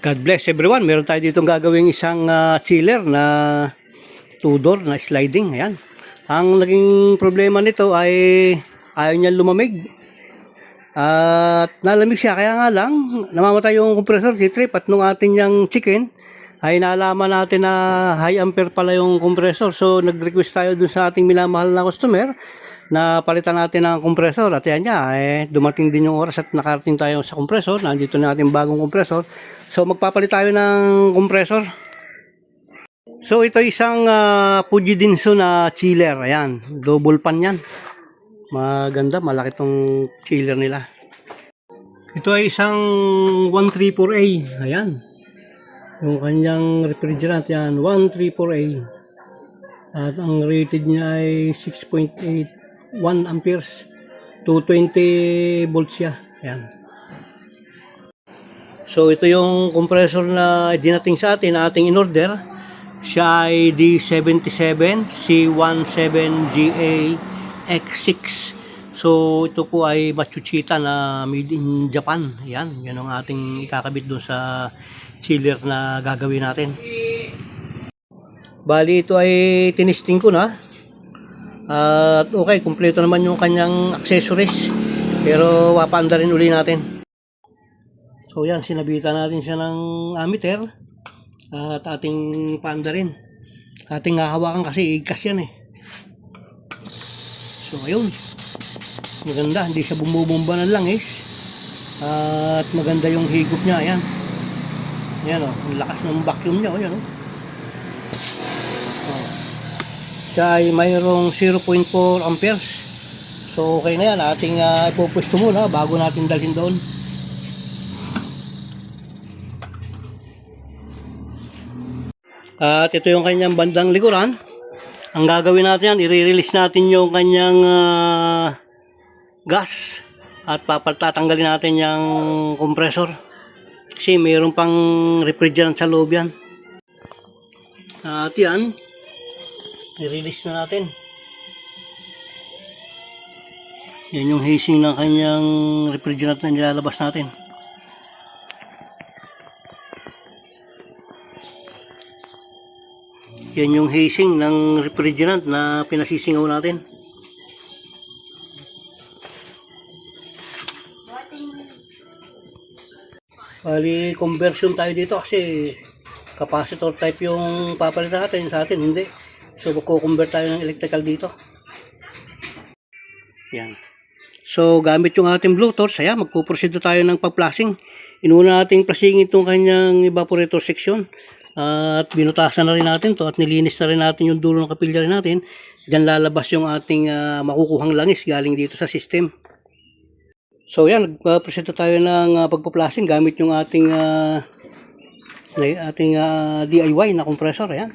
God bless everyone. Meron tayo ditong gagawing isang chiller na 2-door na sliding. Ayan. Ang naging problema nito ay ayaw niya lumamig. At nalamig siya. Kaya nga lang, namamatay yung compressor, si trip. At nung atin yung chicken, ay nalaman natin na high ampere pala yung compressor. So nag-request tayo dun sa ating minamahal na customer na palitan natin ng compressor. At yan niya, dumating din yung oras at nakarating tayo sa compressor. Nandito na ating bagong compressor. So magpapalit tayo ng compressor. So ito isang Fuji Denso na chiller. Ayan, double pan yan. Maganda, malaki tong chiller nila. Ito ay isang 134A. Ayan. Yung kanyang refrigerant yan, 134A. At ang rated niya ay 6.8 1 amperes. 220 volts siya. Ayan. So ito yung compressor na dinating sa atin na ating in-order. Siya ay D77 C17GA X6. So ito po ay Matsushita na made in Japan. Yan ang ating ikakabit doon sa chiller na gagawin natin. Bali ito ay tinisting ko na. At okay, kumpleto naman yung kanyang accessories. Pero wapaanda rin uli natin. So yan, sinabitan natin siya ng ammeter at ating paanda rin. Ating hahawakan kasi igkas yan eh. So ayun, maganda, hindi siya bumubumba ng langis. At maganda yung higop niya, ayan. Ayan o, ang lakas ng vacuum niya, ayan o. Siya ay mayroong 0.4 amperes. So okay na yan, ating ipupwesto muna bago natin dalhin doon. At ito yung kanyang bandang likuran. Ang gagawin natin yan, i-release natin yung kanyang gas. At tatanggalin natin yung compressor. Kasi mayroon pang refrigerant sa loob yan. At yan, i-release na natin. Yan yung hazing ng kanyang refrigerant na nilalabas natin. Yan yung hazing ng refrigerant na pinasisingaw natin. Bali, conversion tayo dito kasi capacitor type yung papalitan natin. Sa atin, hindi. So, magko-convert tayo ng electrical dito. Yan. So, gamit yung ating blue torch, magpo-proceed tayo ng pag-flashing. Inuna natin flashing itong kanyang evaporator section. At binutasan na rin natin to at nilinis na rin natin yung dulo ng kapilya rin natin. Diyan lalabas yung ating makukuhang langis galing dito sa system. So yan, nagpa-proceed tayo ng pagpa-flashing gamit yung ating DIY na compressor. Ayan.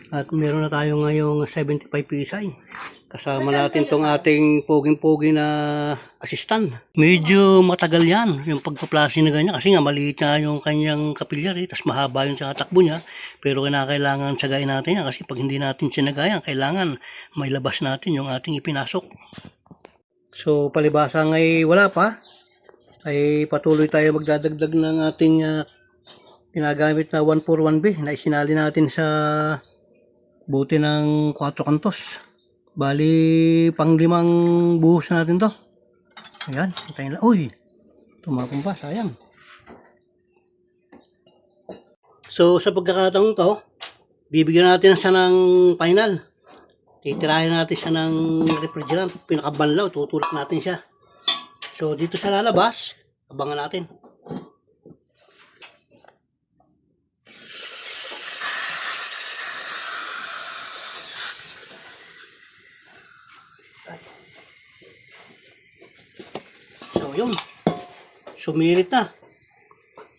At meron na tayo ngayong 75 PSI. Kasama natin tong ating poging-pogi na assistant. Medyo matagal yan yung pagpa-flashing na ganyan. Kasi nga maliit na yung kanyang kapilyari. Tapos mahaba yung takbo niya. Pero kinakailangan tsagain natin yan. Kasi pag hindi natin sinagayan, kailangan may labas natin yung ating ipinasok. So palibasa ngay wala pa. Ay patuloy tayo magdadagdag ng ating ginagamit na 141B na isinali natin sa buti ng 4 kantos. Bali, pang-5 buhos natin to. Ayan, hintayin lang. Uy, tumapong pa, sayang. So, sa pagkakataong to, bibigyan natin siya ng final. Titirahin natin siya ng refrigerant. Pinakabanlaw, tutulak natin siya. So, dito siya lalabas. Abangan natin. Yun, sumirit na.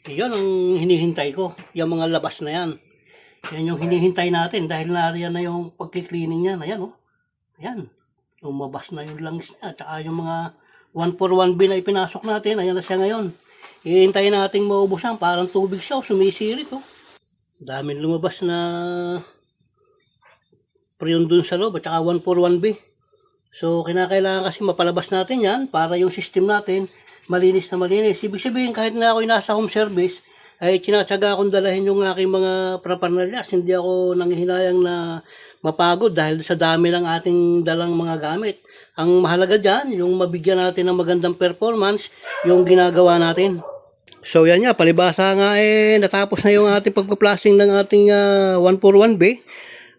Yun ang hinihintay ko. Yung mga labas na yan. Yan yung hinihintay natin dahil nariyan na yung pagkiklining niya. Ayan o. Ayan. Lumabas na yung langis niya. Tsaka yung mga 141B na ipinasok natin. Ayan na siya ngayon. Hihintayin natin maubusan. Parang tubig siya. Sumisirit o. Daming lumabas na priyon dun sa loob. At tsaka 141B. So, kinakailangan kasi mapalabas natin yan para yung system natin malinis na malinis. Ibig sabihin, kahit na ako'y nasa home service, ay tinatsaga akong dalahin yung aking mga paraphernalia. Hindi ako nanghihinayang na mapagod dahil sa dami ng ating dalang mga gamit. Ang mahalaga dyan, yung mabigyan natin ng magandang performance, yung ginagawa natin. So yan nga, palibasa nga natapos na yung ating pagpa-flashing ng ating 141B.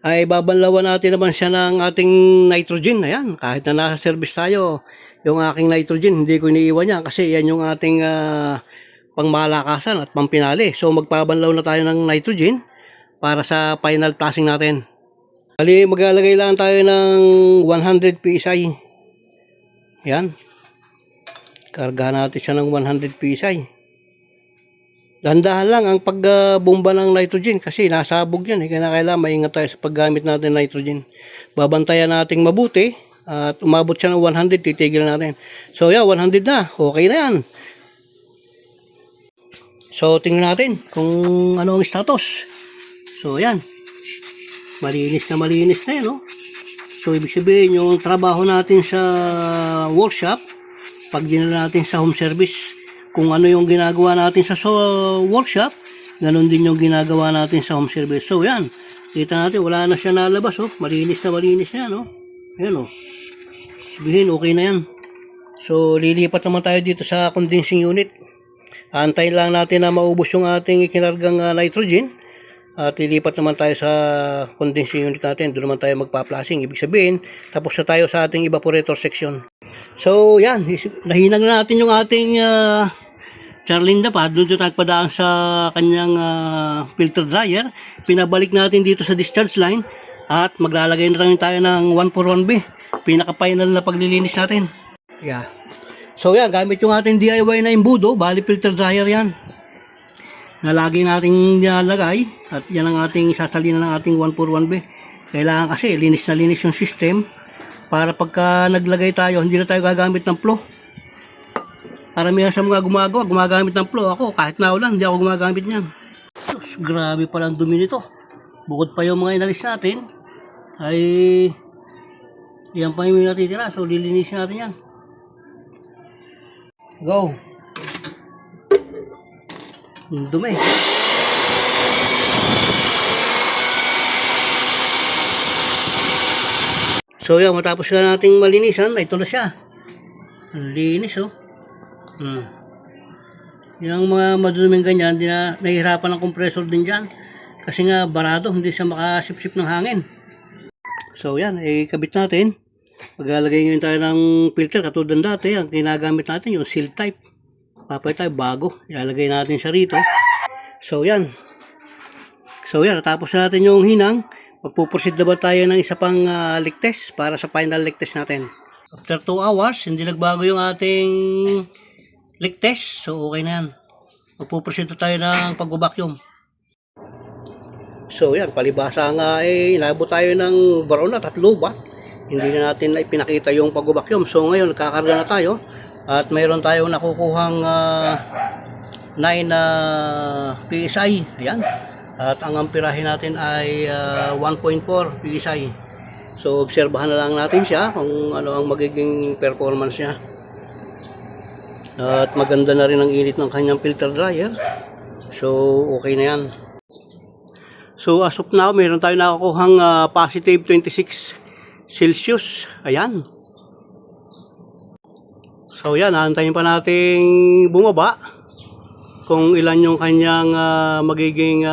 Ay babanlawan natin naman siya ng ating nitrogen. Ayan, kahit na nasa service tayo, yung aking nitrogen, hindi ko iniiwan yan kasi yan yung ating pangmalakasan at pampinali. So magpabanlaw na tayo ng nitrogen para sa final flashing natin. Bali, maglalagay lang tayo ng 100 PSI. Ayan. Karga natin siya ng 100 PSI. Dahan-dahan lang ang pagbomba ng nitrogen kasi nasabog yan. Kaya kailangan maingat tayo sa paggamit natin ng nitrogen. Babantayan natin mabuti at umabot siya ng 100, titigil natin. So yan, 100 na. Okay na yan. So tingnan natin kung ano ang status. So yan. Malinis na yan. No? So ibig sabihin yung trabaho natin sa workshop, pag dinala natin sa home service, kung ano yung ginagawa natin sa workshop, ganun din yung ginagawa natin sa home service. So yan, kita natin wala na siya nalabas. Oh. Malinis na yan. Oh. Ayan, oh. Sabihin okay na yan. So lilipat naman tayo dito sa condensing unit. Antayin lang natin na maubos yung ating ikinargang nitrogen. At lilipat naman tayo sa condensing unit natin. Doon naman tayo magpa-flashing. Ibig sabihin, tapos na tayo sa ating evaporator section. So yan, nahinag na natin yung ating Charlinda pa, doon tayo nagpadaan sa kanyang filter dryer. Pinabalik natin dito sa discharge line at maglalagay na tayo ng 141B. Pinaka-final na paglilinis natin. Yeah. So yan, gamit yung ating DIY na imbudo, bali filter dryer yan. Nalagi natin nilalagay at yan ang ating sasalina ng ating 141B. Kailangan kasi linis na linis yung system para pagka naglagay tayo, hindi na tayo gagamit ng flow. Karamihan sa mga gumagamit ng flow. Ako, kahit naulan, hindi ako gumagamit niyan. Sus, grabe pala ang dumi nito. Bukod pa yung mga inalis natin, ay yan pa yung natitira. So, lilinisin natin yan. Go! Yung dumi. So, yan, matapos na nating malinisan, ito na siya. Linis, oh. Yung mga maduming ganyan, nahihirapan ng compressor din dyan kasi nga barado, hindi siya makasipsip ng hangin. So yan, ikabit natin. Maglalagay ngayon tayo ng filter katulad ng dati. Ang ginagamit natin yung seal type. Papay tayo bago, ilalagay natin siya rito. So yan, natapos na natin yung hinang. Magpuproceed na ba tayo ng isa pang leak test para sa final leak test natin. After 2 hours, hindi nagbago yung ating leak test, so okay na yan. Magpuproceed tayo ng pag-vacuum. So yan, palibasa nga inabot tayo ng baron at luba. Hindi na natin ipinakita yung pag-vacuum. So ngayon, nagkakarga na tayo at mayroon tayong nakukuhang 9 PSI. Ayan. At ang amperahe natin ay 1.4 PSI. So obserbahan na lang natin siya kung ano ang magiging performance niya. At maganda na rin ang init ng kanyang filter dryer. So, okay na yan. So, as of now, meron tayo nakakuhang positive 26 Celsius. Ayan. So, yan. Aantayin pa nating bumaba kung ilan yung kanyang magiging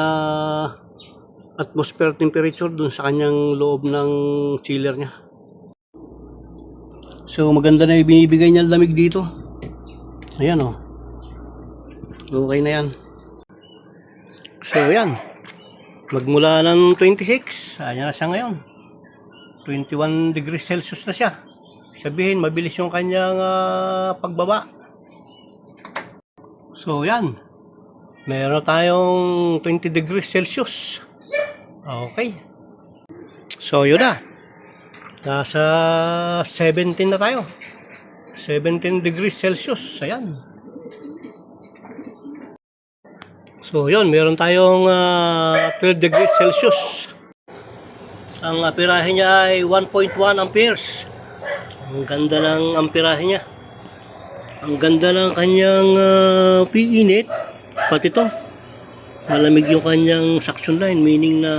atmosphere temperature dun sa kanyang loob ng chiller niya. So, maganda na ibinibigay niya lamig dito. Ayan o. Okay na yan. So yan. Magmula ng 26. Ayan na siya ngayon. 21 degrees Celsius na siya. Sabihin, mabilis yung kanyang pagbaba. So yan. Meron tayong 20 degrees Celsius. Okay. So yun na. Nasa 17 na tayo. 17 degrees Celsius. Ayan. So, yun. Meron tayong 12 degrees Celsius. Ang amperahe niya ay 1.1 amperes. Ang ganda ng amperahe niya. Ang ganda ng kanyang piinit. Pati ito. malamig yung kanyang suction line, meaning na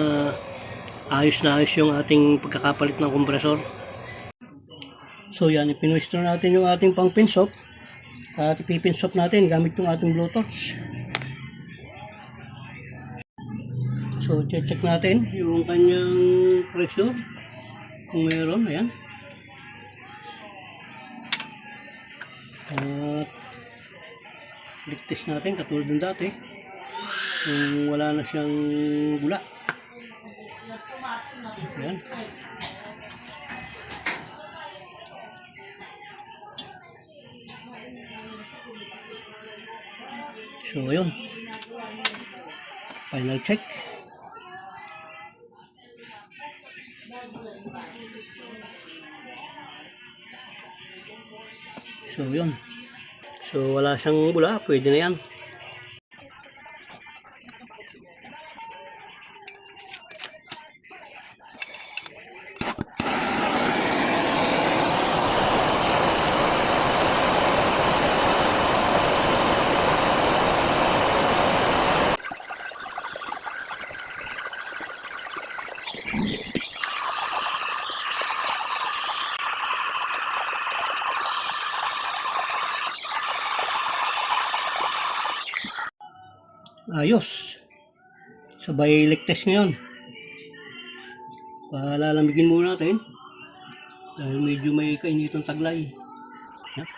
ayos na ayos yung ating pagkakapalit ng kompresor. So yan, ipinwestro natin yung ating pang pinsop at ipipinsop natin gamit yung ating blowtorch. So check natin yung kanyang pressure kung meron, ayan. At ligtis natin katulad ng dati kung wala na siyang gula. Ayan. So ayun, final check. So yun, so wala siyang bula, pwede na yan. Ayos. Sabay ligtas ngayon. Palalamigin muna natin dahil medyo may kainitong taglay. Yan.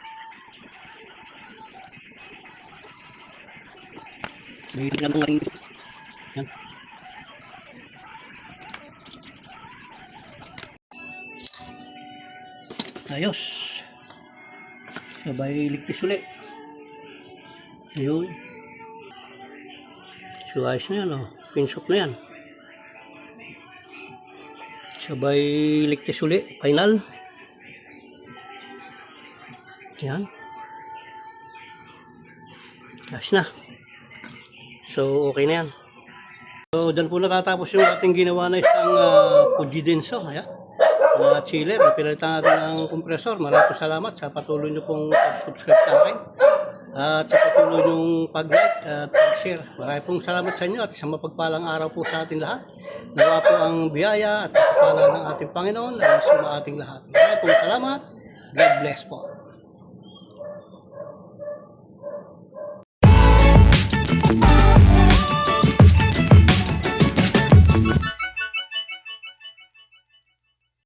May tingnan ng ating yan. Ayos. Sabay ligtas ulit. Ayun. So ayos na yan, oh. Pinsop na yan. Sabay ligtas ulit, final. Yan. Ayos na. So okay na yan. So dyan po natatapos yung ating ginawa na isang Fuji Denso. Ayan. Chiller, napilitan natin ng kompresor. Maraming salamat sa patuloy nyo pong subscribe sa akin. At sa patuloy niyong pag-like at pag-share. Maraming pong salamat sa inyo at isang mapagpalang araw po sa ating lahat. Nawa po ang biyaya at pagpapala ng ating Panginoon ay suma ating lahat. Maraming pong salamat. God bless po.